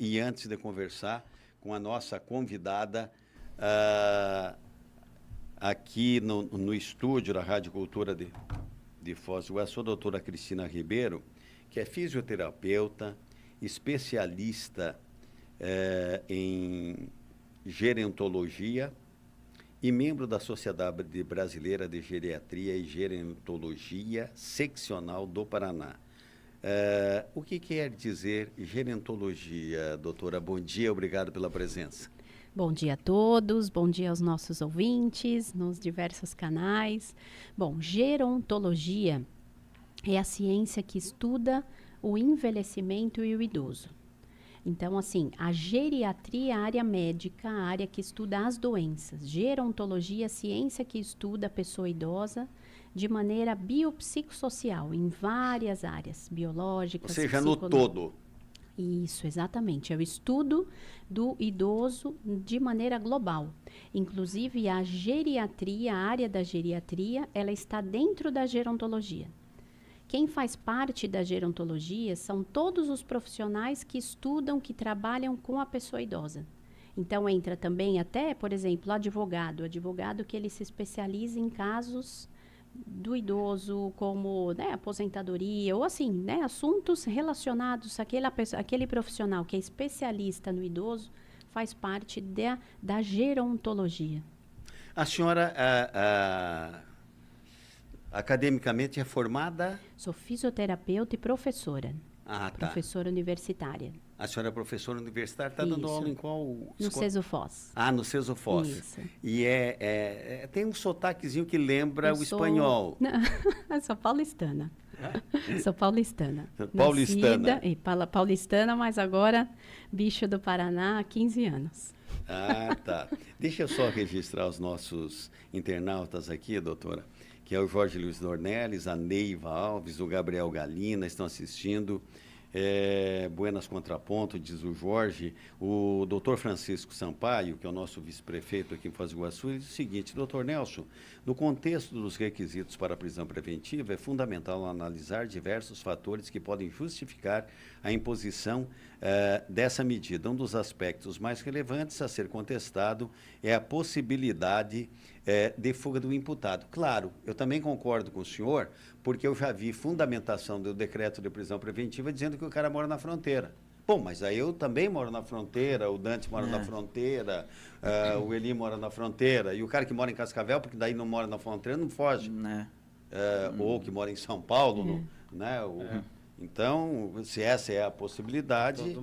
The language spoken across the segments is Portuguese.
e antes de conversar com a nossa convidada aqui no estúdio da Rádio Cultura de Foz do Iguaçu, a doutora Cristina Ribeiro, que é fisioterapeuta, especialista em gerontologia e membro da Sociedade Brasileira de Geriatria e Gerontologia Seccional do Paraná. O que quer dizer gerontologia, doutora? Bom dia, obrigado pela presença. Bom dia a todos, bom dia aos nossos ouvintes nos diversos canais. Bom, gerontologia é a ciência que estuda o envelhecimento e o idoso. Então, assim, a geriatria é a área médica, a área que estuda as doenças. Gerontologia é a ciência que estuda a pessoa idosa de maneira biopsicossocial, em várias áreas, biológicas, ou seja, no todo. Isso, exatamente. É o estudo do idoso de maneira global. Inclusive, a geriatria, a área da geriatria, ela está dentro da gerontologia. Quem faz parte da gerontologia são todos os profissionais que estudam, que trabalham com a pessoa idosa. Então, entra também até, por exemplo, advogado que ele se especializa em casos do idoso, como aposentadoria, ou assim, assuntos relacionados àquele profissional que é especialista no idoso, faz parte da gerontologia. A senhora, academicamente é formada? Sou fisioterapeuta e professora. Ah, tá. Professora universitária. A senhora é professora universitária, está dando aula em qual escola? No Ceso Foz. Ah, no Ceso Foz. Isso. E tem um sotaquezinho que lembra o espanhol. Eu sou paulistana. Sou paulistana. Paulistana. Paulistana, mas agora bicho do Paraná há 15 anos. Ah, tá. Deixa eu só registrar os nossos internautas aqui, doutora, que é o Jorge Luiz Dornelles, a Neiva Alves, o Gabriel Galina, estão assistindo. Buenas Contraponto, diz o Jorge. O doutor Francisco Sampaio, que é o nosso vice-prefeito aqui em Foz do Iguaçu, diz o seguinte: doutor Nelson, no contexto dos requisitos para a prisão preventiva, é fundamental analisar diversos fatores que podem justificar a imposição dessa medida. Um dos aspectos mais relevantes a ser contestado é a possibilidade de fuga do imputado. Claro, eu também concordo com o senhor, porque eu já vi fundamentação do decreto de prisão preventiva dizendo que o cara mora na fronteira. Bom, mas aí eu também moro na fronteira, o Dante mora na fronteira, o Eli mora na fronteira, e o cara que mora em Cascavel, porque daí não mora na fronteira, não foge. Ou que mora em São Paulo, Então, se essa é a possibilidade,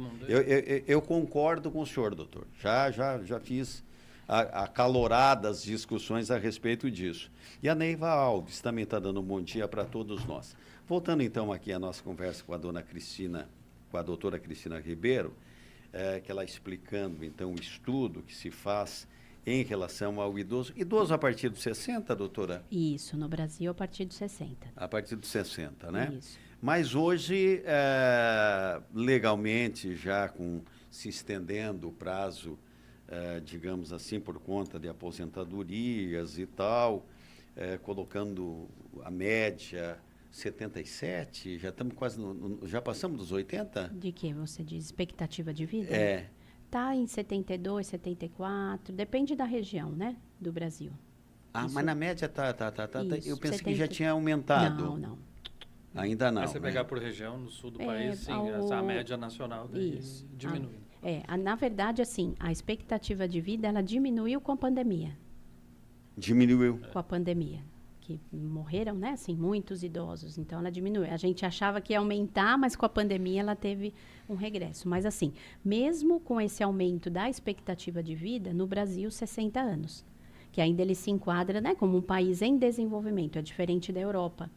eu concordo com o senhor, doutor. Já fiz acaloradas discussões a respeito disso. E a Neiva Alves também está dando um bom dia para todos nós. Voltando então aqui à nossa conversa com a doutora Cristina Ribeiro, que ela explicando então o estudo que se faz em relação ao idoso. Idoso a partir dos 60, doutora? Isso, no Brasil a partir dos 60. A partir dos 60, né? Isso. Mas hoje, legalmente, já se estendendo o prazo, digamos assim, por conta de aposentadorias e tal, colocando a média 77, já estamos quase já passamos dos 80? De que você diz? Expectativa de vida? Está em 72, 74, depende da região, né, do Brasil. Mas na média eu pensei que já tinha aumentado. Não. Ainda não. Mas você pegar por região, no sul do país, sim, a média nacional diminui. Na verdade, assim, a expectativa de vida, ela diminuiu com a pandemia. Diminuiu? Com a pandemia. Que morreram, né, assim, muitos idosos. Então, ela diminuiu. A gente achava que ia aumentar, mas com a pandemia ela teve um regresso. Mas, assim, mesmo com esse aumento da expectativa de vida, no Brasil, 60 anos. Que ainda ele se enquadra, né, como um país em desenvolvimento. É diferente da Europa,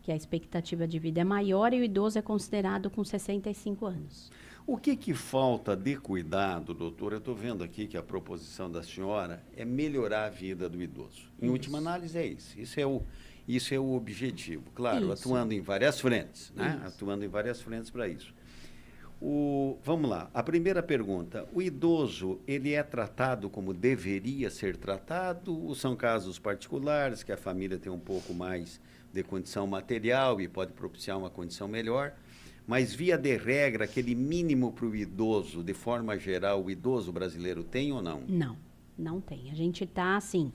que a expectativa de vida é maior e o idoso é considerado com 65 anos. O que falta de cuidado, doutor? Eu estou vendo aqui que a proposição da senhora é melhorar a vida do idoso. Em última análise é isso. Isso é o objetivo. Claro, atuando em várias frentes, né? Atuando em várias frentes para isso. Vamos lá. A primeira pergunta. O idoso, ele é tratado como deveria ser tratado ou são casos particulares que a família tem um pouco mais de condição material e pode propiciar uma condição melhor? mas via de regra, aquele mínimo para o idoso, de forma geral, o idoso brasileiro tem ou não? Não tem. A gente está, assim,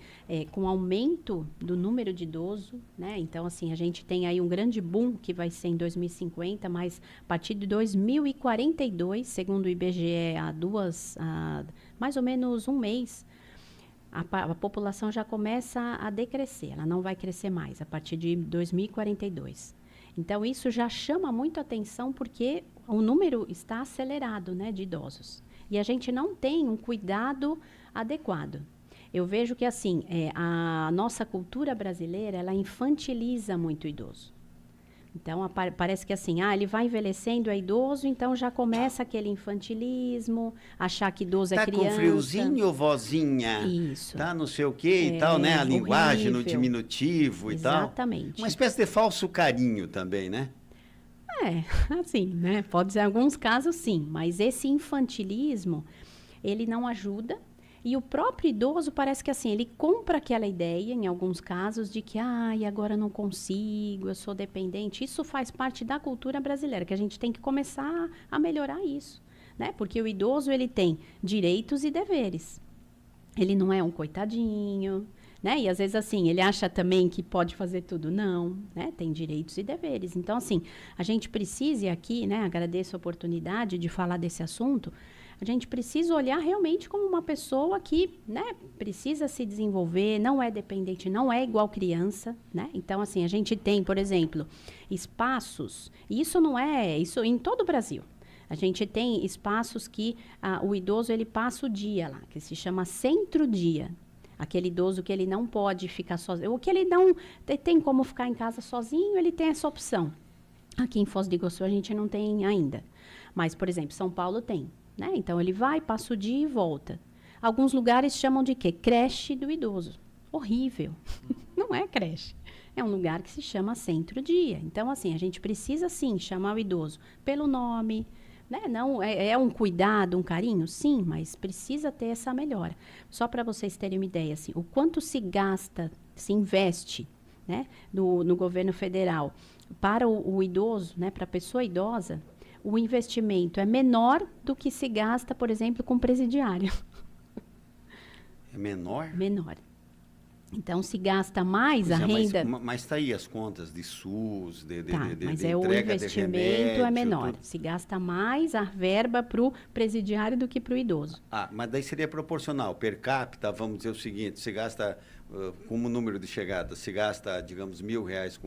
com aumento do número de idosos, né? Então, assim, a gente tem aí um grande boom que vai ser em 2050, mas a partir de 2042, segundo o IBGE, há mais ou menos um mês, a população já começa a decrescer. Ela não vai crescer mais a partir de 2042. Então, isso já chama muito atenção porque o número está acelerado, né, de idosos. E a gente não tem um cuidado adequado. Eu vejo que, assim, a nossa cultura brasileira, ela infantiliza muito o idoso. Então, parece que assim, ele vai envelhecendo, é idoso, então já começa aquele infantilismo, achar que idoso é criança. Tá com friozinho, vozinha? Isso. Tá não sei o quê e tal, né? A linguagem no diminutivo e tal. Exatamente. Uma espécie de falso carinho também, né? Assim, né? Pode ser em alguns casos, sim. Mas esse infantilismo, ele não ajuda. E o próprio idoso parece que assim, ele compra aquela ideia, em alguns casos, de que, agora eu não consigo, eu sou dependente. Isso faz parte da cultura brasileira, que a gente tem que começar a melhorar isso, né? Porque o idoso, ele tem direitos e deveres. Ele não é um coitadinho, né? E às vezes, assim, ele acha também que pode fazer tudo. Não, né? Tem direitos e deveres. Então, assim, a gente precisa, e aqui, né, agradeço a oportunidade de falar desse assunto, a gente precisa olhar realmente como uma pessoa que, né, precisa se desenvolver, não é dependente, não é igual criança, né? Então, assim, a gente tem, por exemplo, espaços, e isso não é, isso em todo o Brasil. A gente tem espaços que o idoso, ele passa o dia lá, que se chama centro-dia. Aquele idoso que ele não pode ficar sozinho, ou que ele não tem como ficar em casa sozinho, ele tem essa opção. Aqui em Foz do Iguaçu a gente não tem ainda. Mas, por exemplo, São Paulo tem. Né? Então, ele vai, passa o dia e volta. Alguns lugares chamam de quê? Creche do idoso. Horrível. Não é creche. É um lugar que se chama centro-dia. Então, assim, a gente precisa, sim, chamar o idoso pelo nome. Né? Não, é um cuidado, um carinho? Sim, mas precisa ter essa melhora. Só para vocês terem uma ideia, assim, o quanto se gasta, se investe, né, no governo federal para o idoso, né, para a pessoa idosa, o investimento é menor do que se gasta, por exemplo, com presidiário. É menor? Menor. Então, se gasta mais a renda... Mas está aí as contas de SUS, mas de o entrega investimento de remédio, é menor. Tudo. Se gasta mais a verba para o presidiário do que para o idoso. Mas daí seria proporcional. Per capita, vamos dizer o seguinte, se gasta, como número de chegada, se gasta, digamos, R$1.000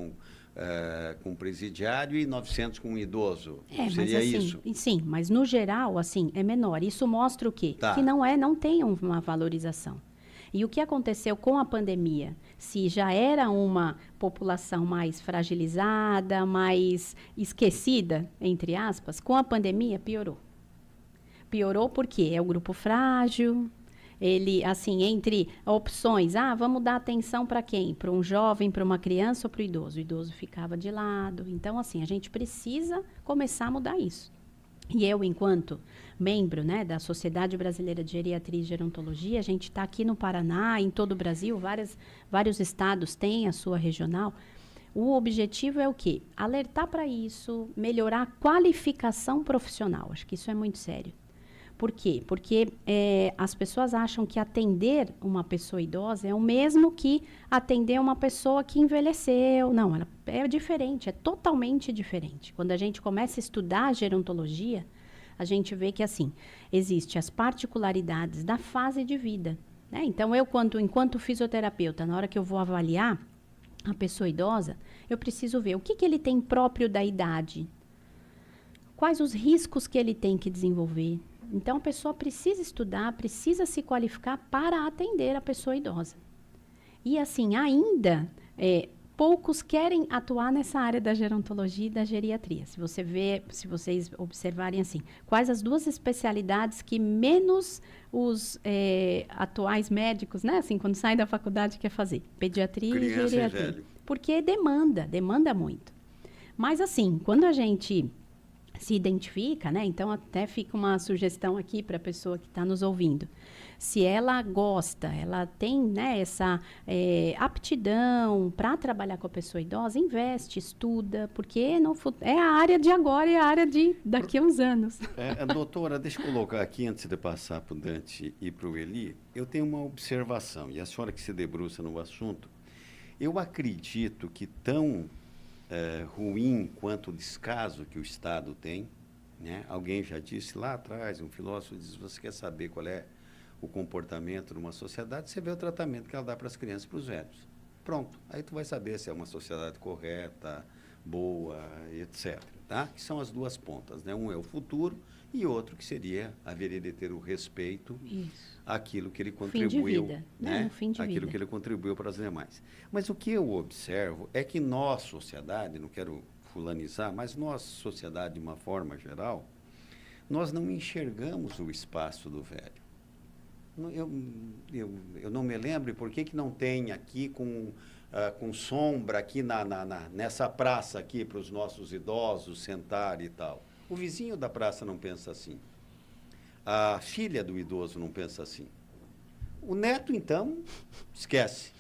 com presidiário e 900 com idoso. Seria mas, assim, isso? Sim, mas no geral, assim, é menor. Isso mostra o quê? Tá. Que não tem uma valorização. E o que aconteceu com a pandemia? Se já era uma população mais fragilizada, mais esquecida, entre aspas, com a pandemia piorou. Piorou porque é o grupo frágil. Ele, assim, entre opções, vamos dar atenção para quem? Para um jovem, para uma criança ou para o idoso? O idoso ficava de lado. Então, assim, a gente precisa começar a mudar isso. E eu, enquanto membro, né, da Sociedade Brasileira de Geriatria e Gerontologia, a gente está aqui no Paraná, em todo o Brasil, vários estados têm a sua regional. O objetivo é o quê? Alertar para isso, melhorar a qualificação profissional. Acho que isso é muito sério. Por quê? Porque as pessoas acham que atender uma pessoa idosa é o mesmo que atender uma pessoa que envelheceu. Não, ela é diferente, é totalmente diferente. Quando a gente começa a estudar a gerontologia, a gente vê que, assim, existem as particularidades da fase de vida. Né? Então, eu, enquanto fisioterapeuta, na hora que eu vou avaliar a pessoa idosa, eu preciso ver o que ele tem próprio da idade, quais os riscos que ele tem que desenvolver. Então, a pessoa precisa estudar, precisa se qualificar para atender a pessoa idosa. E, assim, ainda, poucos querem atuar nessa área da gerontologia e da geriatria. Se vocês observarem, assim, quais as duas especialidades que menos os atuais médicos, né, assim, quando saem da faculdade, quer fazer? Pediatria e geriatria. Porque demanda muito. Mas, assim, quando a gente se identifica, né? Então até fica uma sugestão aqui para a pessoa que está nos ouvindo. Se ela gosta, ela tem, né, essa aptidão para trabalhar com a pessoa idosa, investe, estuda, porque é a área de agora e a área de daqui a uns anos. Doutora, deixa eu colocar aqui, antes de passar para o Dante e para o Eli, eu tenho uma observação, e a senhora que se debruça no assunto, eu acredito que tão ruim quanto o descaso que o Estado tem, né? Alguém já disse lá atrás, um filósofo disse, você quer saber qual é o comportamento de uma sociedade, você vê o tratamento que ela dá para as crianças e para os velhos. Pronto, aí tu vai saber se é uma sociedade correta, boa, etc. Tá? Que são as duas pontas, né? Um é o futuro e outro que seria haveria de ter o respeito àquilo que ele contribuiu, fim de vida, né? Um fim de aquilo vida. que ele contribuiu para as demais. Mas o que eu observo é que nós, sociedade, não quero fulanizar, mas nós, sociedade de uma forma geral, nós não enxergamos o espaço do velho. Eu não me lembro por que não tem aqui com sombra aqui nessa praça aqui para os nossos idosos sentar e tal. O vizinho da praça não pensa assim. A filha do idoso não pensa assim. O neto, então, esquece,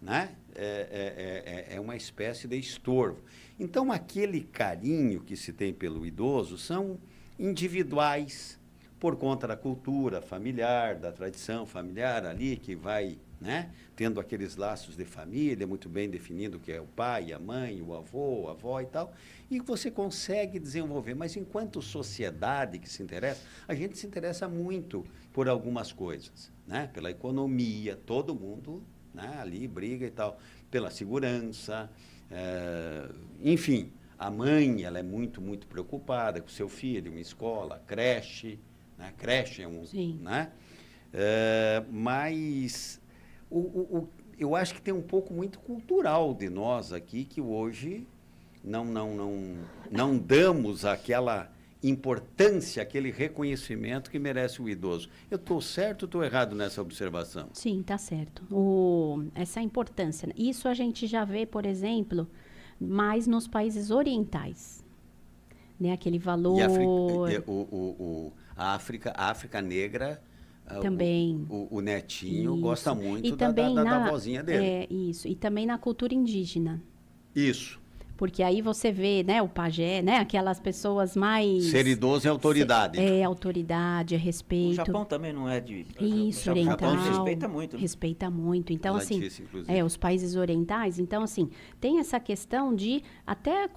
né? É uma espécie de estorvo. Então, aquele carinho que se tem pelo idoso são individuais, por conta da cultura familiar, da tradição familiar ali, que vai, né, tendo aqueles laços de família, muito bem definindo o que é o pai, a mãe, o avô, a avó e tal, e você consegue desenvolver. Mas enquanto sociedade que se interessa, a gente se interessa muito por algumas coisas, né? Pela economia, todo mundo, né, ali briga e tal, pela segurança, enfim. A mãe, ela é muito, muito preocupada com o seu filho, uma escola, creche, né? Creche é um... Sim. Né? Mas eu acho que tem um pouco muito cultural de nós aqui, que hoje não damos aquela importância, aquele reconhecimento que merece o idoso. Eu estou certo ou estou errado nessa observação? Sim, está certo. Essa importância. Isso a gente já vê, por exemplo, mais nos países orientais. Né? Aquele valor... E a África negra, também. O netinho isso. gosta muito e também da vozinha dele. Isso. E também na cultura indígena. Isso. Porque aí você vê, né, o pajé, né, aquelas pessoas mais... Ser idoso é autoridade. É autoridade, é respeito. O Japão também não é de... Isso, o Japão oriental. respeita muito. Né? Respeita muito. Então, Ela assim, disse, inclusive. Os países orientais, então, assim, tem essa questão de até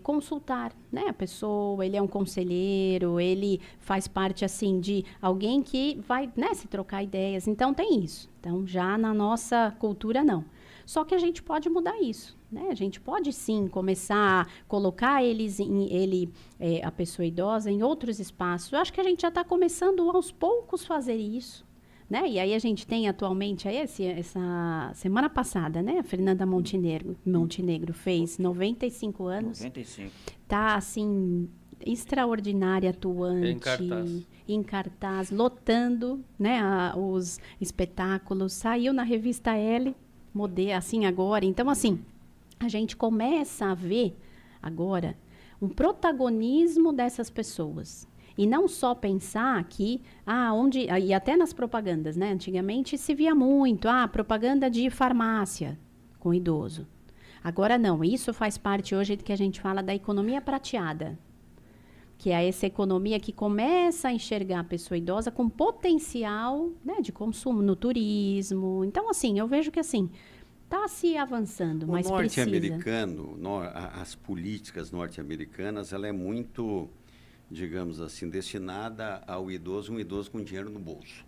consultar, né, a pessoa, ele é um conselheiro, ele faz parte, assim, de alguém que vai, né, se trocar ideias. Então, tem isso. Então, já na nossa cultura, não. Só que a gente pode mudar isso, né? A gente pode, sim, começar a colocar a pessoa idosa em outros espaços. Eu acho que a gente já está começando, aos poucos, fazer isso, né? E aí a gente tem atualmente, aí essa semana passada, né? A Fernanda Montenegro fez 95 anos. 95. Tá, assim, extraordinária, atuante. Em cartaz, lotando, né? Os espetáculos. Saiu na revista Elle. Assim agora. Então, assim, a gente começa a ver agora um protagonismo dessas pessoas. E não só pensar que, e até nas propagandas, né? Antigamente se via muito, propaganda de farmácia com idoso. Agora não, isso faz parte hoje do que a gente fala da economia prateada. Que é essa economia que começa a enxergar a pessoa idosa com potencial, né, de consumo no turismo. Então, assim, eu vejo que assim, está se avançando, mas precisa. O norte-americano, as políticas norte-americanas, ela é muito, digamos assim, destinada ao idoso, um idoso com dinheiro no bolso.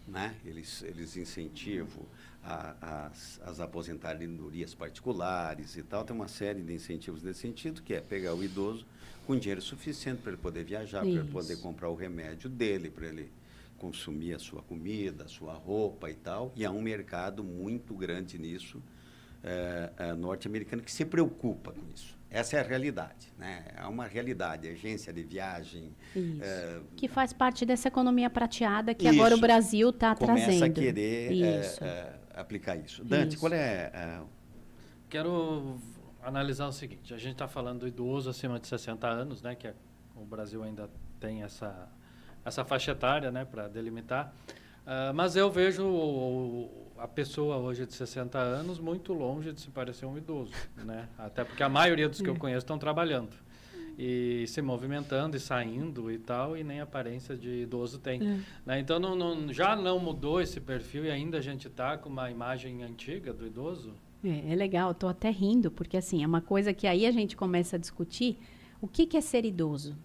Né? Eles incentivam as aposentadorias particulares e tal. Tem uma série de incentivos nesse sentido, que é pegar o idoso com dinheiro suficiente para ele poder viajar, para ele poder comprar o remédio dele, para ele consumir a sua comida, a sua roupa e tal. E há um mercado muito grande nisso, norte-americano, que se preocupa com isso. Essa é a realidade, né? É uma realidade, agência de viagem. Que faz parte dessa economia prateada que agora o Brasil está trazendo. Começa a querer aplicar isso. Dante, qual é... Quero analisar o seguinte, a gente está falando do idoso acima de 60 anos, né, que o Brasil ainda tem essa faixa etária, né, para delimitar, mas eu vejo a pessoa hoje de 60 anos muito longe de se parecer um idoso, né, até porque a maioria dos que eu conheço estão trabalhando e se movimentando e saindo e tal, e nem aparência de idoso tem. Né? Então, já não mudou esse perfil e ainda a gente está com uma imagem antiga do idoso? É legal, estou até rindo, porque assim, é uma coisa que aí a gente começa a discutir o que é ser idoso.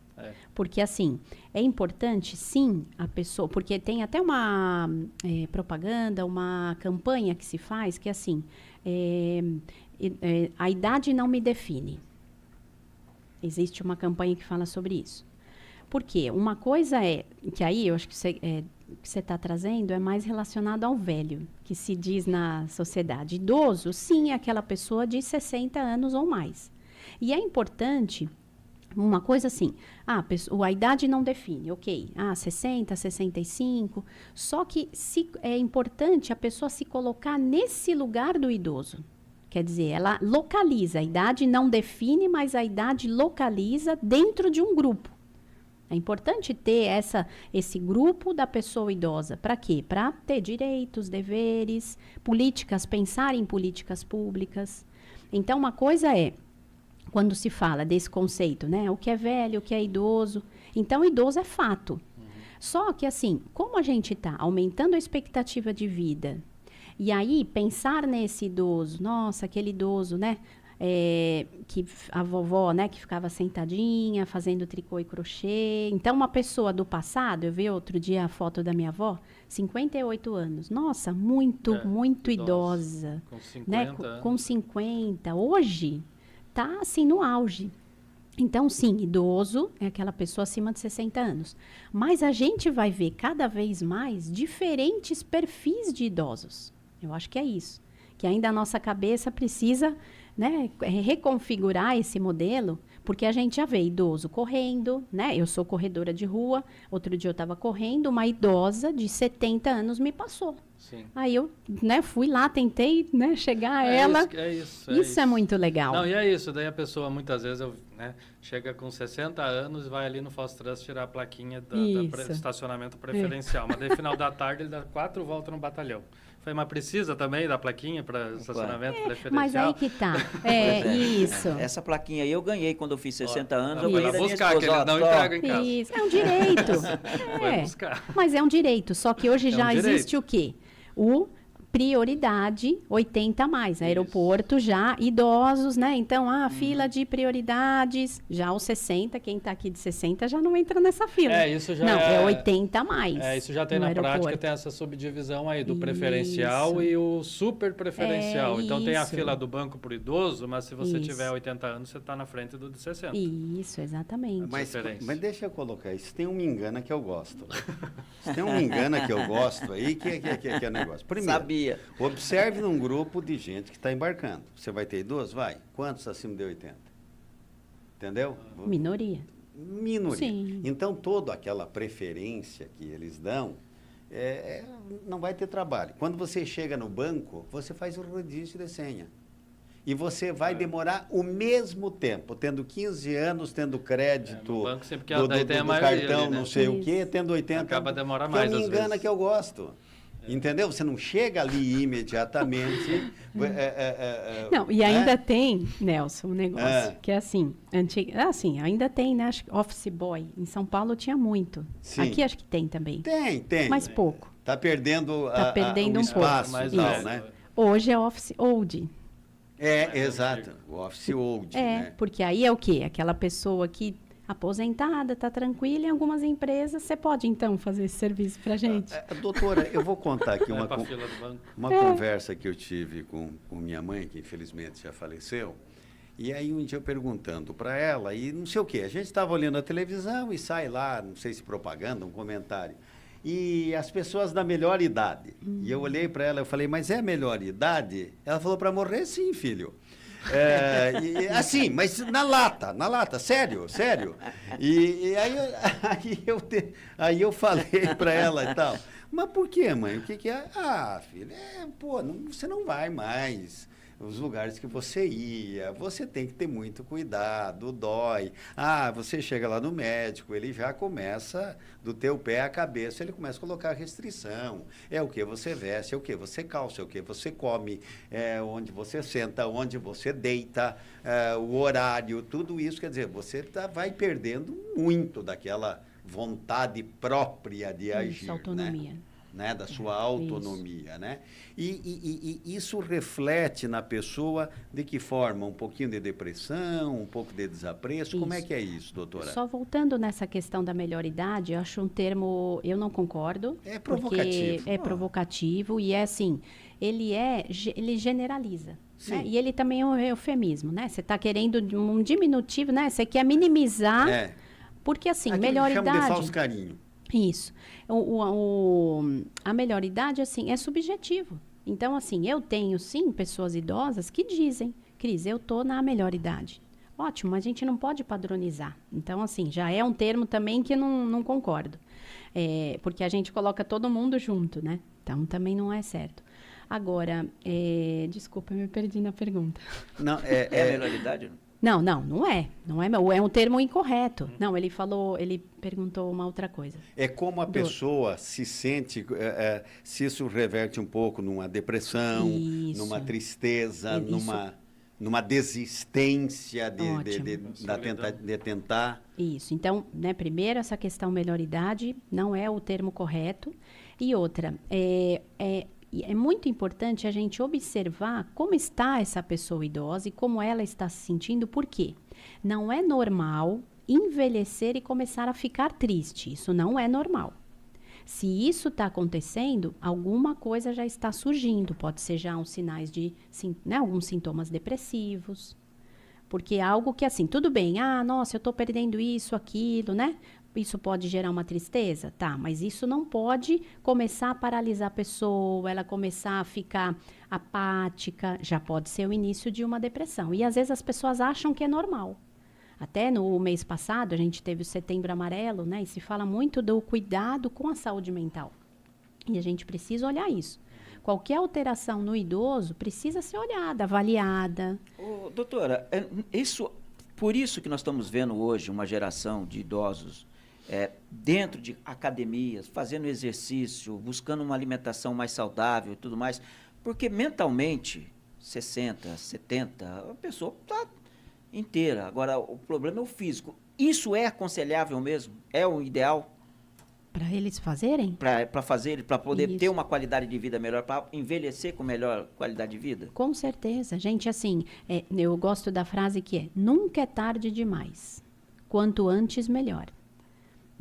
Porque assim, é importante sim a pessoa, porque tem até uma propaganda, uma campanha que se faz, que é assim, a idade não me define. Existe uma campanha que fala sobre isso. Por quê? Uma coisa é, que aí eu acho que você está trazendo é mais relacionado ao velho, que se diz na sociedade. Idoso, sim, é aquela pessoa de 60 anos ou mais. E é importante, uma coisa assim, a idade não define, ok, 60, 65, só que é importante a pessoa se colocar nesse lugar do idoso. Quer dizer, ela localiza, a idade não define, mas a idade localiza dentro de um grupo. É importante ter esse grupo da pessoa idosa. Para quê? Para ter direitos, deveres, políticas, pensar em políticas públicas. Então, uma coisa é, quando se fala desse conceito, né? O que é velho, o que é idoso. Então, idoso é fato. Só que, assim, como a gente está aumentando a expectativa de vida, e aí, pensar nesse idoso, nossa, aquele idoso, né? Que a vovó, né? Que ficava sentadinha, fazendo tricô e crochê. Então, uma pessoa do passado, eu vi outro dia a foto da minha avó, 58 anos. Nossa, muito idosa. Com 50 né? anos. Com 50. Hoje, tá assim, no auge. Então, sim, idoso é aquela pessoa acima de 60 anos. Mas a gente vai ver cada vez mais diferentes perfis de idosos. Eu acho que é isso. Que ainda a nossa cabeça precisa, né, reconfigurar esse modelo, porque a gente já vê idoso correndo, né? Eu sou corredora de rua, outro dia eu estava correndo, uma idosa de 70 anos me passou. Sim. Aí eu, né, fui lá, tentei, né, chegar a ela. Isso é muito legal. Não, e é isso. Daí a pessoa, muitas vezes, chega com 60 anos e vai ali no Fast Trust tirar a plaquinha do estacionamento preferencial. Mas daí, final da tarde, ele dá 4 voltas no batalhão. Falei, mas precisa também da plaquinha para estacionamento preferencial? Mas aí que tá. Isso. Essa plaquinha aí eu ganhei quando eu fiz 60 anos. Eu ganhei da minha buscar, esposa. que eles não entregam em casa. Isso, é um direito. Vai buscar. Mas é um direito, só que hoje já direito. existe o quê? O prioridade 80 a mais. Aeroporto já, idosos, né? Então, fila de prioridades, já os 60, quem está aqui de 60 já não entra nessa fila. Isso já não, é 80 a mais. Isso já tem na prática, tem essa subdivisão aí do preferencial e o super preferencial. Então, tem a fila do banco por idoso, mas se você tiver 80 anos, você está na frente do de 60. Isso, exatamente. Mas deixa eu colocar isso. Tem um me engana que eu gosto. Tem um me engana que eu gosto aí, que é negócio. Primeiro, Sabia. Observe num grupo de gente que está embarcando. Você vai ter idoso? Vai. Quantos acima de 80? Entendeu? Minoria. Sim. Então, toda aquela preferência que eles dão, não vai ter trabalho. Quando você chega no banco, você faz o rodízio de senha. E você vai demorar o mesmo tempo, tendo 15 anos, tendo crédito no banco, sempre que do cartão, ali, né? Não sei o quê, tendo 80. Acaba demorar mais, que eu me às engana vezes. que eu gosto. Entendeu? Você não chega ali imediatamente. Não, e ainda tem, Nelson, um negócio que é assim, ainda tem, né? Acho que office boy. Em São Paulo tinha muito. Sim. Aqui acho que tem também. Tem. Mas pouco. Está perdendo, um espaço pouco. e tal, né? Hoje é office old. Exato. O office old, né? Porque aí é o quê? Aquela pessoa que aposentada, está tranquila, em algumas empresas você pode, então, fazer esse serviço para a gente. Doutora, eu vou contar aqui uma conversa que eu tive com minha mãe, que infelizmente já faleceu, e aí um dia eu perguntando para ela, e não sei o quê, a gente estava olhando a televisão e sai lá, não sei se propaganda, um comentário, e as pessoas da melhor idade. E eu olhei para ela, eu falei, mas é a melhor idade? Ela falou, para morrer sim, filho. Assim, mas na lata, sério. E aí eu falei para ela e tal, mas por quê, mãe? O que é? Filho, você não vai mais. os lugares que você ia. Você tem que ter muito cuidado, dói. Você chega lá no médico, ele já começa do teu pé à cabeça, ele começa a colocar restrição. É o que você veste, é o que você calça, é o que você come, é onde você senta, onde você deita, o horário, tudo isso. Quer dizer, você vai perdendo muito daquela vontade própria de agir. Autonomia. Né? Da sua autonomia, né? E isso reflete na pessoa de que forma? Um pouquinho de depressão, um pouco de desapreço? Como é que é isso, doutora? Só voltando nessa questão da melhor-idade, eu acho um termo, eu não concordo. É provocativo. É provocativo e é assim, ele generaliza. Né? E ele também é um eufemismo, né? Você está querendo um diminutivo, né? Você quer minimizar, porque assim, melhor-idade... chama de falso carinho. Isso. A melhor-idade, assim, é subjetivo. Então, assim, eu tenho, sim, pessoas idosas que dizem, Cris, eu tô na melhor-idade. Ótimo, mas a gente não pode padronizar. Então, assim, já é um termo também que não concordo. Porque a gente coloca todo mundo junto, né? Então, também não é certo. Agora, desculpa, eu me perdi na pergunta. Não, é a melhor-idade? Não é. Não é, é um termo incorreto. Não, ele perguntou uma outra coisa. É como a pessoa se sente, se isso reverte um pouco numa depressão, numa tristeza, numa desistência de tentar. Isso. Então, né, primeiro, essa questão melhor-idade não é o termo correto. E outra, é muito importante a gente observar como está essa pessoa idosa e como ela está se sentindo, por quê? Não é normal envelhecer e começar a ficar triste. Isso não é normal. Se isso está acontecendo, alguma coisa já está surgindo. Pode ser já uns sinais de, né, alguns sintomas depressivos. Porque é algo que, assim, tudo bem. Nossa, eu estou perdendo isso, aquilo, né? Isso pode gerar uma tristeza? Tá, mas isso não pode começar a paralisar a pessoa, ela começar a ficar apática. Já pode ser o início de uma depressão. E às vezes as pessoas acham que é normal. Até no mês passado, a gente teve o Setembro Amarelo, né? E se fala muito do cuidado com a saúde mental. E a gente precisa olhar isso. Qualquer alteração no idoso precisa ser olhada, avaliada. Doutora, por isso que nós estamos vendo hoje uma geração de idosos dentro de academias, fazendo exercício, buscando uma alimentação mais saudável e tudo mais, porque mentalmente, 60, 70, a pessoa está inteira. Agora, o problema é o físico. Isso é aconselhável mesmo? É o ideal? Para eles fazerem? Para poder ter uma qualidade de vida melhor, para envelhecer com melhor qualidade de vida? Com certeza. Gente, assim, eu gosto da frase que nunca é tarde demais. Quanto antes, melhor.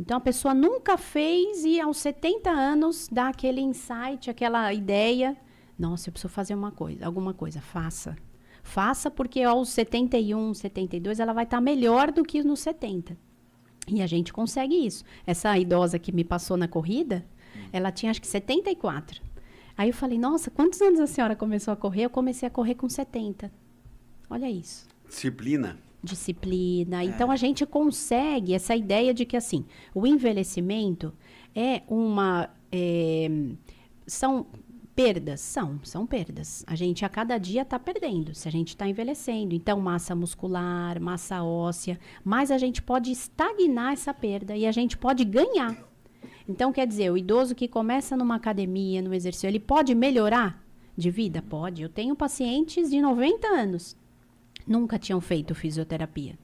Então, a pessoa nunca fez e aos 70 anos dá aquele insight, aquela ideia. Nossa, eu preciso fazer alguma coisa. Faça. Faça porque aos 71, 72, ela vai estar melhor do que nos 70. E a gente consegue isso. Essa idosa que me passou na corrida, ela tinha acho que 74. Aí eu falei, nossa, quantos anos a senhora começou a correr? Eu comecei a correr com 70. Olha isso. Disciplina. Então, a gente consegue essa ideia de que, assim, o envelhecimento são perdas? São perdas. A gente, a cada dia, está perdendo, se a gente está envelhecendo. Então, massa muscular, massa óssea, mas a gente pode estagnar essa perda e a gente pode ganhar. Então, quer dizer, o idoso que começa numa academia, no exercício, ele pode melhorar de vida? Pode. Eu tenho pacientes de 90 anos. Nunca tinham feito fisioterapia.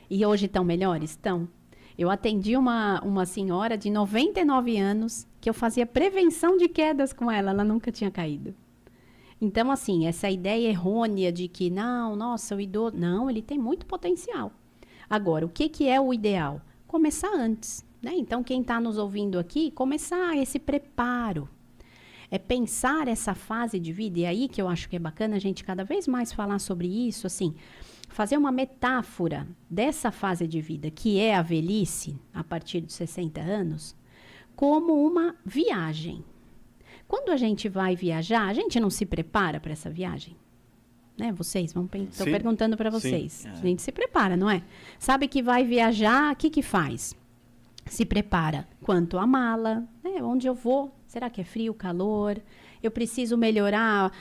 E hoje estão melhores? Estão. Eu atendi uma senhora de 99 anos que eu fazia prevenção de quedas com ela. Ela nunca tinha caído. Então, assim, essa ideia errônea de que, nossa, o idoso... Não, ele tem muito potencial. Agora, o que é o ideal? Começar antes, né? Então, quem está nos ouvindo aqui, começar esse preparo. É pensar essa fase de vida, e aí que eu acho que é bacana a gente cada vez mais falar sobre isso, assim, fazer uma metáfora dessa fase de vida, que é a velhice, a partir dos 60 anos, como uma viagem. Quando a gente vai viajar, a gente não se prepara para essa viagem? Né? Vocês, estou perguntando para vocês. Sim. A gente se prepara, não é? Sabe que vai viajar, o que faz? Se prepara quanto a mala, né? Onde eu vou, será que é frio, calor? Eu preciso melhorar,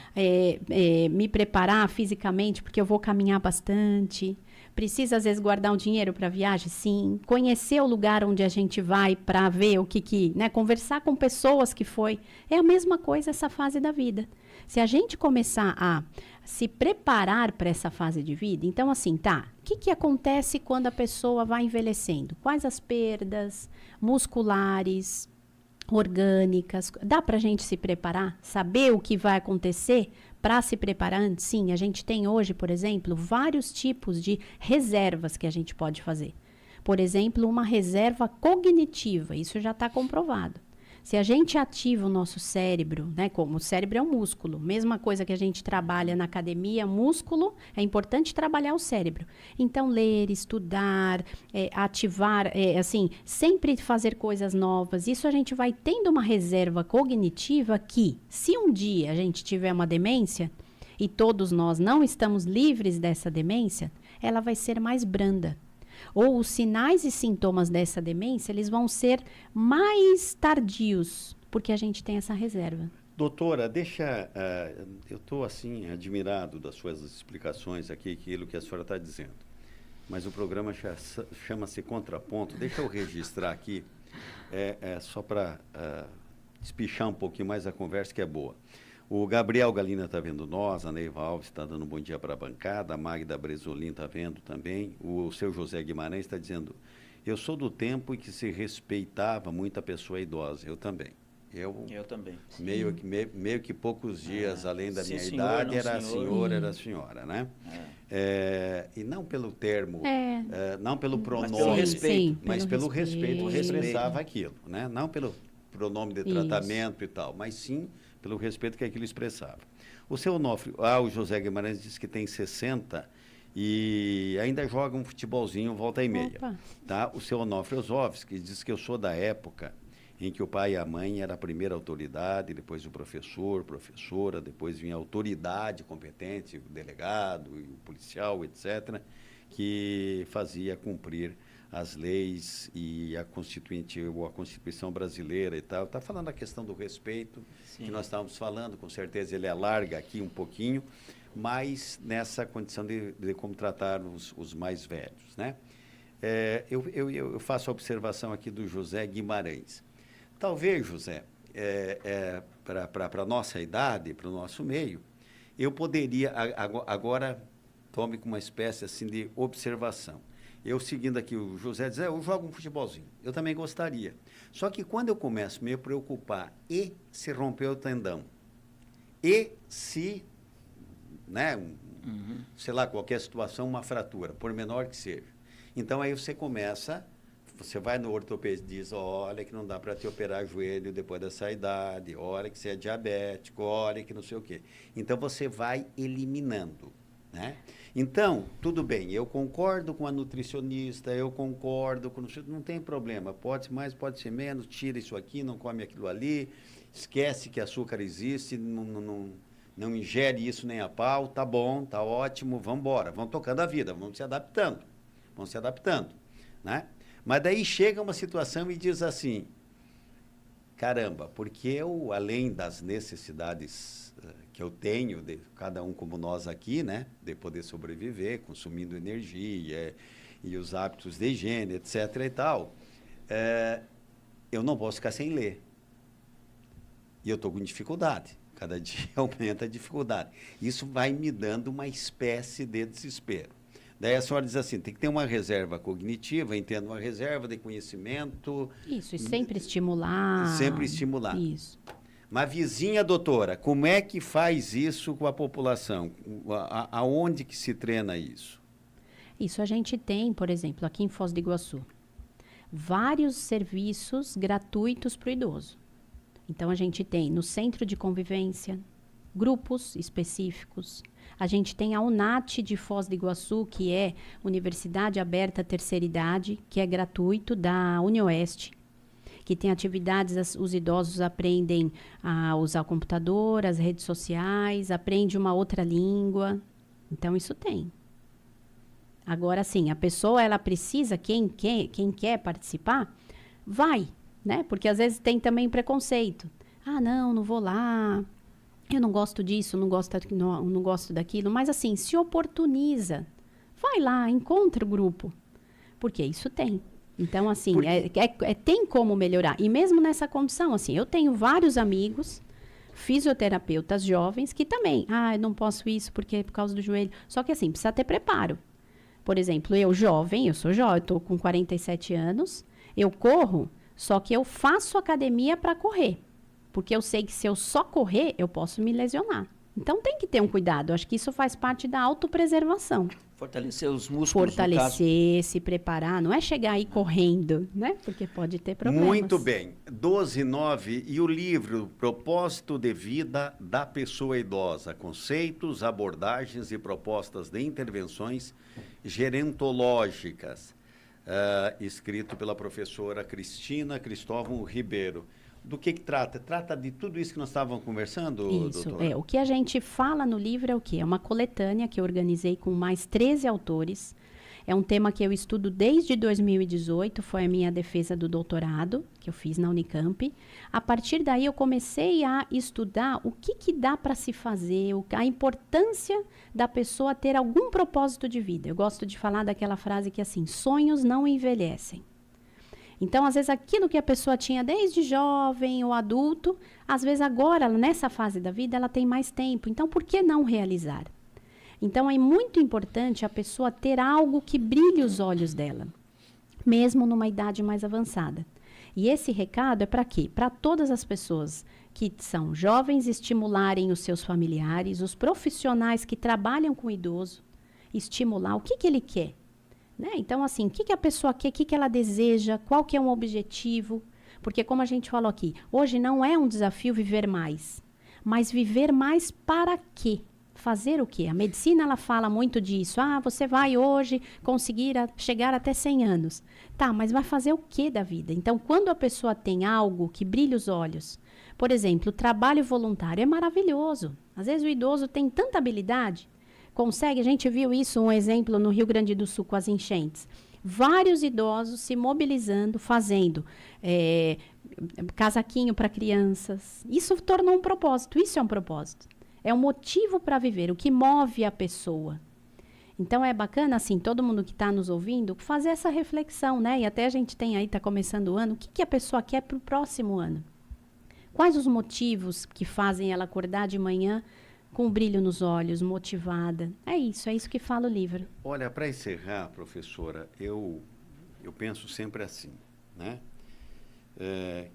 me preparar fisicamente, porque eu vou caminhar bastante. Precisa, às vezes, guardar um dinheiro para viagem? Sim. Conhecer o lugar onde a gente vai para ver o que, né? Conversar com pessoas que foi. É a mesma coisa essa fase da vida. Se a gente começar a se preparar para essa fase de vida, então, assim, tá. O que acontece quando a pessoa vai envelhecendo? Quais as perdas musculares, orgânicas? Dá para a gente se preparar? Saber o que vai acontecer? Para se preparar antes, sim, a gente tem hoje, por exemplo, vários tipos de reservas que a gente pode fazer. Por exemplo, uma reserva cognitiva, isso já está comprovado. Se a gente ativa o nosso cérebro, né, como o cérebro é um músculo, mesma coisa que a gente trabalha na academia, músculo, é importante trabalhar o cérebro. Então, ler, estudar, ativar, assim, sempre fazer coisas novas. Isso a gente vai tendo uma reserva cognitiva que, se um dia a gente tiver uma demência, e todos nós não estamos livres dessa demência, ela vai ser mais branda. Ou os sinais e sintomas dessa demência, eles vão ser mais tardios, porque a gente tem essa reserva. Doutora, eu estou assim admirado das suas explicações aqui, aquilo que a senhora está dizendo. Mas o programa chama-se Contraponto. Deixa eu registrar aqui, só para espichar um pouquinho mais a conversa, que é boa. O Gabriel Galina está vendo nós, a Neiva Alves está dando um bom dia para a bancada, a Magda Bresolim está vendo também, o seu José Guimarães está dizendo, eu sou do tempo em que se respeitava muito a pessoa idosa, eu também. Eu também. Meio que poucos dias além da minha idade, era a senhora, né? E não pelo termo, não pelo pronome, mas pelo respeito que expressava aquilo, né? Não pelo pronome de tratamento e tal, mas sim pelo respeito que aquilo expressava. O seu Onofre, o José Guimarães disse que tem 60 e ainda joga um futebolzinho volta e meia. Tá? O seu Onofre Osófsky diz que eu sou da época em que o pai e a mãe era a primeira autoridade, depois o professor, professora, depois vinha a autoridade competente, o delegado, o policial, etc., que fazia cumprir as leis e a Constituição brasileira e tal. Está falando a questão do respeito, que nós estávamos falando, com certeza ele alarga aqui um pouquinho, mas nessa condição de como tratar os mais velhos, né? Eu faço a observação aqui do José Guimarães. Talvez, José, para a nossa idade, para o nosso meio, eu poderia, agora, tome com uma espécie assim de observação. Eu seguindo aqui, o José diz, eu jogo um futebolzinho. Eu também gostaria. Só que quando eu começo a me preocupar, e se romper o tendão? E se, né, sei lá, qualquer situação, uma fratura, por menor que seja. Então, aí você vai no ortopedista e diz, olha que não dá para te operar joelho depois dessa idade, olha que você é diabético, olha que não sei o quê. Então, você vai eliminando, né? Então, tudo bem, eu concordo com a nutricionista, eu concordo com... Não tem problema, pode ser mais, pode ser menos, tira isso aqui, não come aquilo ali, esquece que açúcar existe, não ingere isso nem a pau, tá bom, tá ótimo, vamos embora, vamos tocando a vida, vamos se adaptando, né? Mas daí chega uma situação e diz assim, caramba, porque eu, além das necessidades que eu tenho, cada um como nós aqui, né, de poder sobreviver, consumindo energia e os hábitos de higiene, etc. e tal, eu não posso ficar sem ler. E eu estou com dificuldade. Cada dia aumenta a dificuldade. Isso vai me dando uma espécie de desespero. Daí a senhora diz assim, tem que ter uma reserva cognitiva, entendo, uma reserva de conhecimento. Isso, e sempre estimular. Sempre estimular. Isso. Mas, vizinha, doutora, como é que faz isso com a população? Aonde que se treina isso? Isso a gente tem, por exemplo, aqui em Foz do Iguaçu, vários serviços gratuitos para o idoso. Então, a gente tem no centro de convivência, grupos específicos. A gente tem a UNAT de Foz do Iguaçu, que é Universidade Aberta Terceira Idade, que é gratuito, da UniOeste, que tem atividades, os idosos aprendem a usar o computador, as redes sociais, aprende uma outra língua. Então, isso tem. Agora, sim, a pessoa, ela precisa, quem quer participar, vai, né? Porque, às vezes, tem também preconceito. Ah, não vou lá, eu não gosto disso, não gosto daquilo, mas assim, se oportuniza. Vai lá, encontra o grupo. Porque isso tem. Então, assim, tem como melhorar. E mesmo nessa condição, assim, eu tenho vários amigos, fisioterapeutas jovens, que também, eu não posso isso porque é por causa do joelho. Só que, assim, precisa ter preparo. Por exemplo, eu sou jovem, eu estou com 47 anos, eu corro, só que eu faço academia para correr. Porque eu sei que se eu só correr, eu posso me lesionar. Então, tem que ter um cuidado. Acho que isso faz parte da autopreservação. Fortalecer os músculos, Fortalecer, se preparar. Não é chegar aí correndo, né? Porque pode ter problemas. Muito bem. 12:09 e o livro Propósito de Vida da Pessoa Idosa. Conceitos, abordagens e propostas de intervenções gerontológicas. Escrito pela professora Cristina Cristóvão Ribeiro. Do que trata? Trata de tudo isso que nós estávamos conversando, Isso, doutora? o que a gente fala no livro é o quê? É uma coletânea que eu organizei com mais 13 autores. É um tema que eu estudo desde 2018, foi a minha defesa do doutorado, que eu fiz na Unicamp. A partir daí, eu comecei a estudar o que dá para se fazer, a importância da pessoa ter algum propósito de vida. Eu gosto de falar daquela frase que, assim, sonhos não envelhecem. Então, às vezes, aquilo que a pessoa tinha desde jovem ou adulto, às vezes agora, nessa fase da vida, ela tem mais tempo. Então, por que não realizar? Então, é muito importante a pessoa ter algo que brilhe os olhos dela, mesmo numa idade mais avançada. E esse recado é para quê? Para todas as pessoas que são jovens estimularem os seus familiares, os profissionais que trabalham com o idoso, estimular o que ele quer. Né? Então, assim, o que a pessoa quer, o que ela deseja, qual que é um objetivo. Porque, como a gente falou aqui, hoje não é um desafio viver mais, mas viver mais para quê? Fazer o quê? A medicina, ela fala muito disso. Você vai hoje conseguir chegar até 100 anos. Tá, mas vai fazer o quê da vida? Então, quando a pessoa tem algo que brilha os olhos, por exemplo, o trabalho voluntário é maravilhoso. Às vezes o idoso tem tanta habilidade, consegue, a gente viu isso, um exemplo no Rio Grande do Sul com as enchentes. Vários idosos se mobilizando, fazendo casaquinho para crianças. Isso tornou um propósito, isso é um propósito. É um motivo para viver, o que move a pessoa. Então, é bacana, assim, todo mundo que está nos ouvindo, fazer essa reflexão, né? E até a gente tem aí, está começando o ano, o que a pessoa quer para o próximo ano? Quais os motivos que fazem ela acordar de manhã com um brilho nos olhos, motivada? É isso que fala o livro. Olha, para encerrar, professora, eu penso sempre assim, né?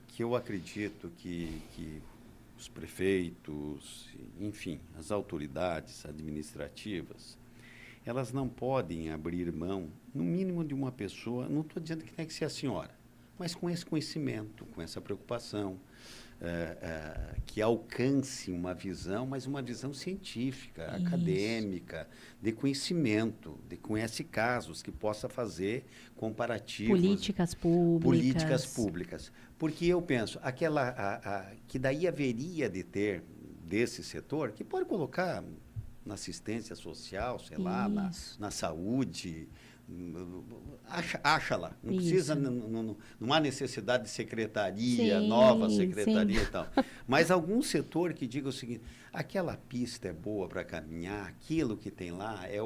Que eu acredito que os prefeitos, enfim, as autoridades administrativas, elas não podem abrir mão, no mínimo, de uma pessoa, não estou dizendo que tem que ser a senhora, mas com esse conhecimento, com essa preocupação, que alcance uma visão, mas uma visão científica, Isso. acadêmica, de conhecimento, de conhece casos, que possa fazer comparativos. Políticas públicas. Porque eu penso, que daí haveria de ter desse setor, que pode colocar na assistência social, sei lá, na saúde, acha lá, não precisa, não há necessidade de secretaria, nova secretaria e tal, mas algum setor que diga o seguinte: aquela pista é boa para caminhar, aquilo que tem lá é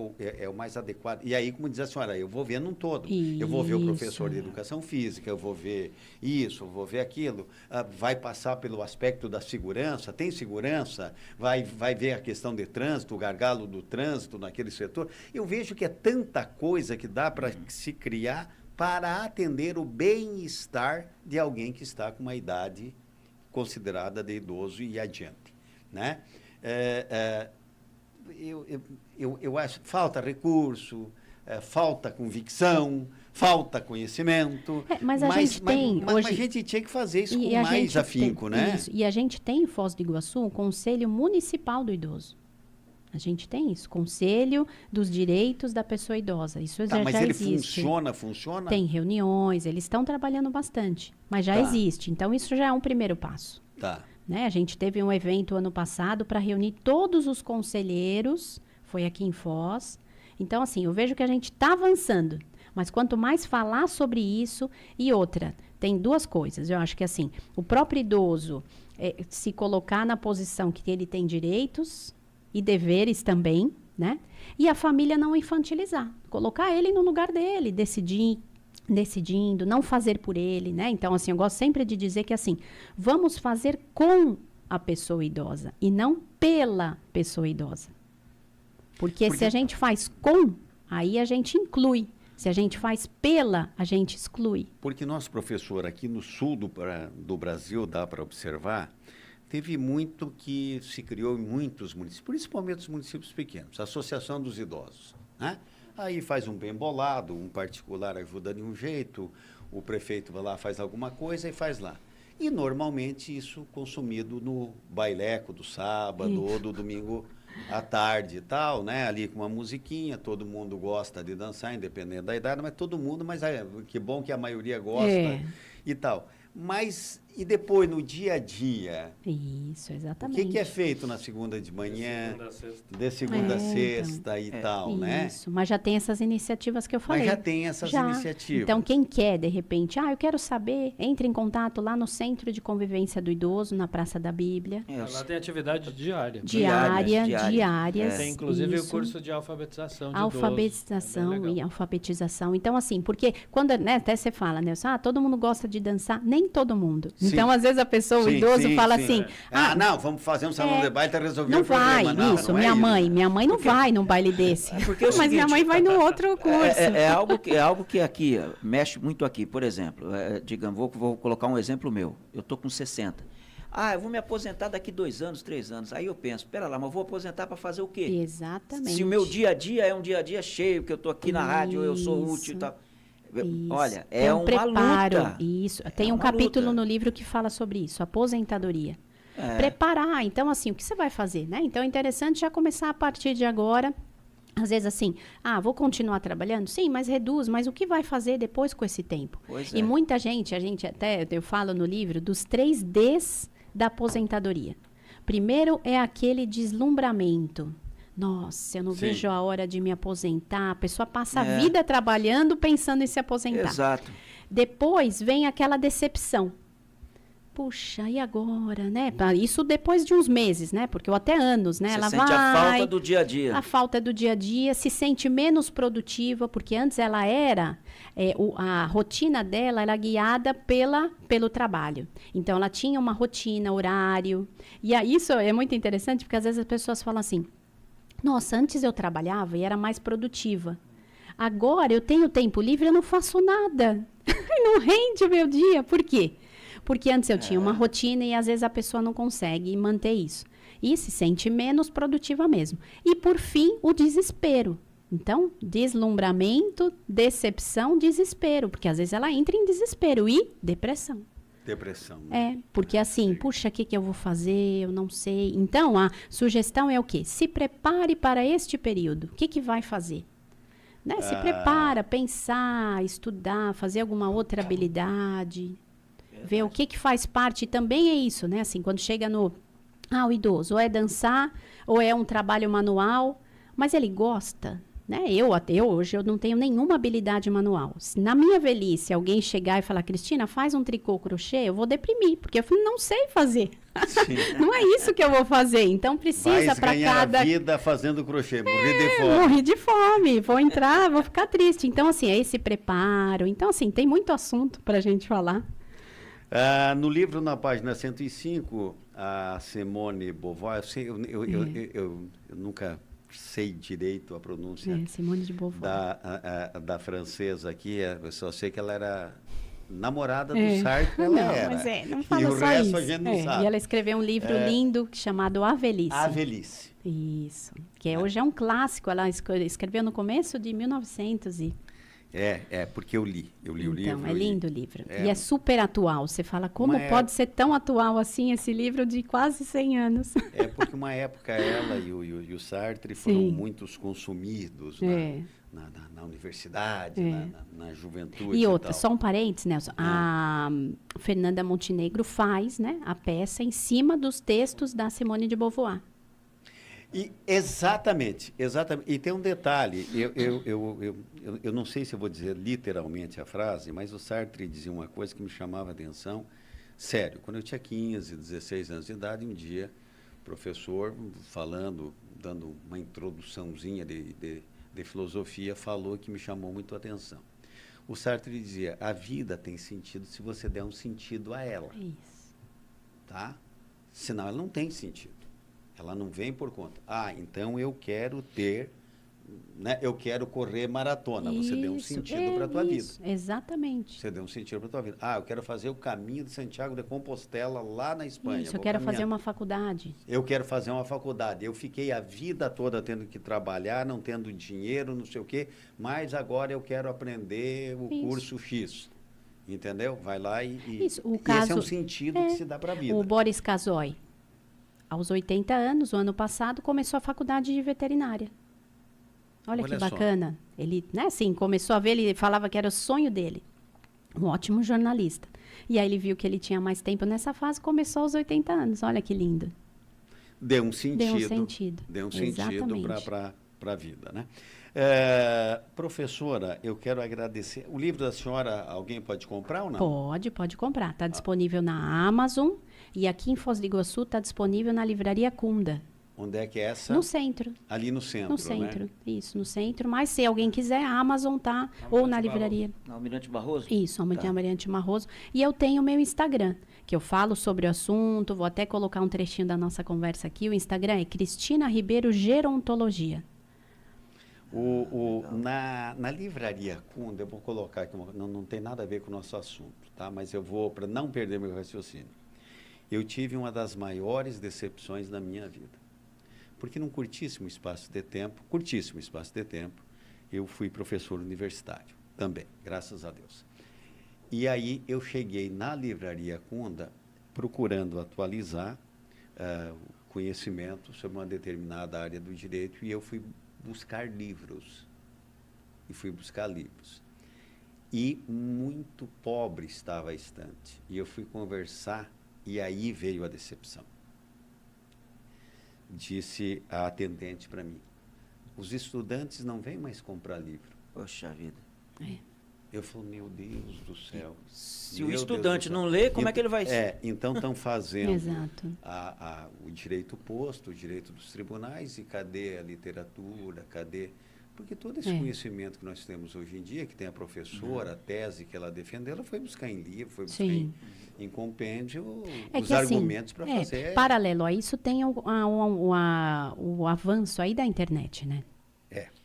o mais adequado. E aí, como diz a senhora, eu vou ver num todo. Eu vou ver o professor de educação física, eu vou ver isso, eu vou ver aquilo, vai passar pelo aspecto da segurança, tem segurança, vai ver a questão de trânsito, o gargalo do trânsito naquele setor. Eu vejo que é tanta coisa que dá para se criar para atender o bem-estar de alguém que está com uma idade considerada de idoso e adiante, né? Eu acho que falta recurso, falta convicção, falta conhecimento. Mas a gente tem hoje... Mas a gente tinha que fazer isso com mais afinco, né? Isso. E a gente tem em Foz do Iguaçu um Conselho Municipal do Idoso. A gente tem isso, Conselho dos Direitos da Pessoa Idosa. Isso já mas ele existe. Funciona? Tem reuniões, eles estão trabalhando bastante, mas já existe. Então, isso já é um primeiro passo. Tá. Né? A gente teve um evento ano passado para reunir todos os conselheiros, foi aqui em Foz. Então, assim, eu vejo que a gente está avançando, mas quanto mais falar sobre isso, e outra, tem duas coisas. Eu acho que assim, o próprio idoso se colocar na posição que ele tem direitos e deveres também, né? E a família não infantilizar, colocar ele no lugar dele, decidindo, não fazer por ele, né? Então, assim, eu gosto sempre de dizer que, assim, vamos fazer com a pessoa idosa e não pela pessoa idosa. Porque se a gente faz com, aí a gente inclui. Se a gente faz pela, a gente exclui. Porque nosso professor aqui no sul do Brasil, dá para observar, teve muito que se criou em muitos municípios, principalmente os municípios pequenos, a Associação dos Idosos, né? Aí faz um bem bolado, um particular ajuda de um jeito, o prefeito vai lá, faz alguma coisa e faz lá. E normalmente isso consumido no baileco do sábado ou do domingo à tarde e tal, né? Ali com uma musiquinha, todo mundo gosta de dançar, independente da idade, mas todo mundo, que bom que a maioria gosta e tal. Mas, e depois, no dia a dia? Isso, exatamente. O que é feito na segunda de manhã, de segunda a sexta e tal, isso, né? Isso, mas já tem essas iniciativas que eu falei. Mas já tem essas iniciativas. Então, quem quer, de repente, eu quero saber, entre em contato lá no Centro de Convivência do Idoso, na Praça da Bíblia. Lá tem atividade diária. Diárias. Tem, inclusive, o curso de alfabetização de alfabetização idosos. E alfabetização. Então, assim, porque quando, né, até você fala, né, todo mundo gosta de dançar, nem todo mundo. Sim. Então, às vezes a pessoa, o idoso, fala assim... não, vamos fazer um salão de baile para resolver o Não problema. vai, isso. Minha mãe não vai num baile desse. Mas minha mãe vai no outro curso. É algo que aqui, mexe muito aqui. Por exemplo, digamos, vou colocar um exemplo meu. Eu estou com 60. Eu vou me aposentar daqui 2 anos, 3 anos. Aí eu penso, pera lá, mas vou aposentar para fazer o quê? Exatamente. Se o meu dia a dia é um dia a dia cheio, que eu estou aqui na rádio, eu sou útil e tal... Isso. Olha, é um preparo. Luta. Isso. Tem um capítulo no livro que fala sobre isso, aposentadoria. Preparar. Então, assim, o que você vai fazer, né? Então, é interessante já começar a partir de agora. Às vezes, assim, vou continuar trabalhando? Sim, mas reduz. Mas o que vai fazer depois com esse tempo? E muita gente, eu falo no livro, dos 3 Ds da aposentadoria. Primeiro é aquele deslumbramento. Nossa, eu não vejo a hora de me aposentar. A pessoa passa a vida trabalhando pensando em se aposentar. Exato. Depois vem aquela decepção. Puxa, e agora, né? Isso depois de uns meses, né? Porque ou até anos, né? Você ela sente a falta do dia a dia. A falta do dia a dia, se sente menos produtiva, porque antes ela era... a rotina dela era guiada pelo trabalho. Então, ela tinha uma rotina, horário. E isso é muito interessante, porque às vezes as pessoas falam assim... Nossa, antes eu trabalhava e era mais produtiva. Agora eu tenho tempo livre e eu não faço nada. Não rende o meu dia. Por quê? Porque antes eu tinha uma rotina e às vezes a pessoa não consegue manter isso. E se sente menos produtiva mesmo. E por fim, o desespero. Então, deslumbramento, decepção, desespero. Porque às vezes ela entra em desespero e depressão. Depressão. Porque assim, puxa, o que eu vou fazer? Eu não sei. Então, a sugestão é o quê? Se prepare para este período. O que vai fazer? Né? Se prepara, pensar, estudar, fazer alguma outra habilidade. Ver o que faz parte. Também é isso, né? Assim, quando chega o idoso, ou é dançar, ou é um trabalho manual, mas ele gosta. Né? Hoje eu não tenho nenhuma habilidade manual. Se na minha velhice alguém chegar e falar, Cristina, faz um tricô crochê, eu vou deprimir, porque eu não sei fazer. Não é isso que eu vou fazer. Então precisa para cada... a vida fazendo crochê, morrer de fome. Morrer de fome, vou entrar, vou ficar triste. Então, assim, é esse preparo. Então, assim, tem muito assunto para a gente falar. No livro, na página 105, a Simone Beauvoir, eu nunca... sei direito a pronúncia Simone de Beauvoir. Da francesa aqui, eu só sei que ela era namorada do Sartre, ela era. Mas não fala e o só resto isso. A gente não sabe. E ela escreveu um livro lindo chamado A Velhice. A Velhice. Isso, que hoje é um clássico, ela escreveu no começo de 1900 porque eu li o livro. Então, é lindo o livro. E é super atual. Você fala, como pode ser tão atual assim esse livro de quase 100 anos? Porque uma época ela e o Sartre foram muitos consumidos na universidade, na juventude. E outra, só um parênteses, Nelson. A Fernanda Montenegro faz, né, a peça em cima dos textos da Simone de Beauvoir. E exatamente. E tem um detalhe, eu não sei se eu vou dizer literalmente a frase, mas o Sartre dizia uma coisa que me chamava a atenção, sério, quando eu tinha 15, 16 anos de idade, um dia, professor falando, dando uma introduçãozinha de filosofia, falou que me chamou muito a atenção. O Sartre dizia, a vida tem sentido se você der um sentido a ela. Isso. Tá? Senão ela não tem sentido. Ela não vem por conta. Então eu quero ter, né, eu quero correr maratona. Você deu um sentido para a tua vida. Exatamente. Você deu um sentido para a tua vida. Eu quero fazer o caminho de Santiago de Compostela lá na Espanha. Isso, eu quero fazer uma faculdade. Eu quero fazer uma faculdade. Eu fiquei a vida toda tendo que trabalhar, não tendo dinheiro, não sei o quê, mas agora eu quero aprender o curso X. Entendeu? Vai lá Isso, esse é um sentido que se dá para a vida. O Boris Casoy, aos 80 anos, o ano passado, começou a faculdade de veterinária. Olha que bacana. Só. Ele, né, assim, começou a ver, ele falava que era o sonho dele. Um ótimo jornalista. E aí ele viu que ele tinha mais tempo nessa fase, começou aos 80 anos. Olha que lindo. Deu um sentido. Deu um sentido. Sentido para a vida, né? Professora, eu quero agradecer. O livro da senhora, alguém pode comprar ou não? Pode comprar. Está disponível na Amazon e aqui em Foz do Iguaçu está disponível na Livraria Kunda. Onde é que é essa? No centro. Ali no centro, No centro, né? Isso, no centro. Mas se alguém quiser, a Amazon tá, ou na livraria. Na Almirante Barroso? Isso, Almirante Barroso. E eu tenho o meu Instagram, que eu falo sobre o assunto, vou até colocar um trechinho da nossa conversa aqui. O Instagram é Cristina Ribeiro Gerontologia. Na livraria Kunda, eu vou colocar aqui, não tem nada a ver com o nosso assunto, tá? Mas eu vou, para não perder meu raciocínio. Eu tive uma das maiores decepções da minha vida. Porque num curtíssimo espaço de tempo, eu fui professor universitário também, graças a Deus. E aí eu cheguei na livraria Kunda procurando atualizar o conhecimento sobre uma determinada área do direito e eu fui buscar livros. E muito pobre estava a estante. E eu fui conversar e aí veio a decepção. Disse a atendente para mim, os estudantes não vêm mais comprar livro. Poxa vida. Eu falei, meu Deus do céu. Se o estudante não lê, como é que ele vai... Então estão fazendo Exato. O direito posto, o direito dos tribunais, e cadê a literatura, cadê... Porque todo esse conhecimento que nós temos hoje em dia, que tem a professora, a tese que ela defendeu, ela foi buscar em livro, foi buscar em compêndio os argumentos para fazer... Paralelo a isso, tem o avanço aí da internet, né?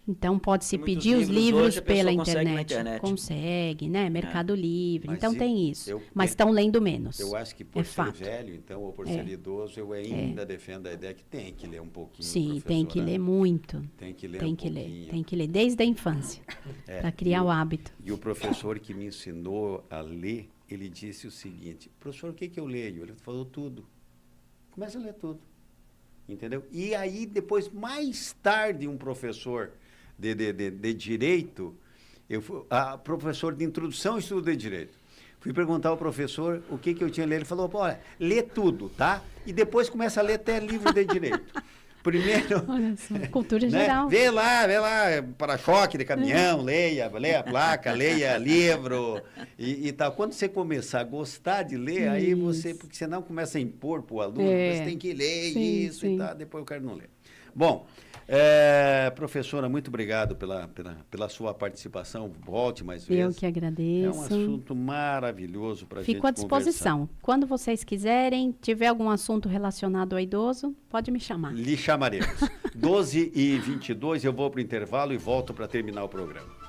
Então, pode-se pedir os livros pela internet. Consegue, né? Mercado Livre. Mas então, tem isso. Mas estão lendo menos. Eu acho que por ser velho, então, ou por ser idoso, eu ainda defendo a ideia que tem que ler um pouquinho. Sim, tem que ler muito. Tem que ler Tem que ler desde a infância, para criar o hábito. E o professor que me ensinou a ler, ele disse o seguinte, professor, o que eu leio? Ele falou tudo. Começa a ler tudo. Entendeu? E aí, depois, mais tarde, um professor de direito, professor de introdução ao estudo de direito. Fui perguntar ao professor o que eu tinha lido. Ele falou, olha, lê tudo, tá? E depois começa a ler até livro de direito. Primeiro... Olha só, cultura geral. Vê lá, para-choque de caminhão, leia a placa, leia livro e tal. Quando você começar a gostar de ler, aí você... Porque senão começa a impor para o aluno, você tem que ler e tal, depois o cara não lê. Bom... professora, muito obrigado pela sua participação. Volte mais vezes. Eu que agradeço. É um assunto maravilhoso para a gente Fico à disposição. Conversar. Quando vocês quiserem, tiver algum assunto relacionado ao idoso, pode me chamar. Lhe chamaremos. 12h22, eu vou para o intervalo e volto para terminar o programa.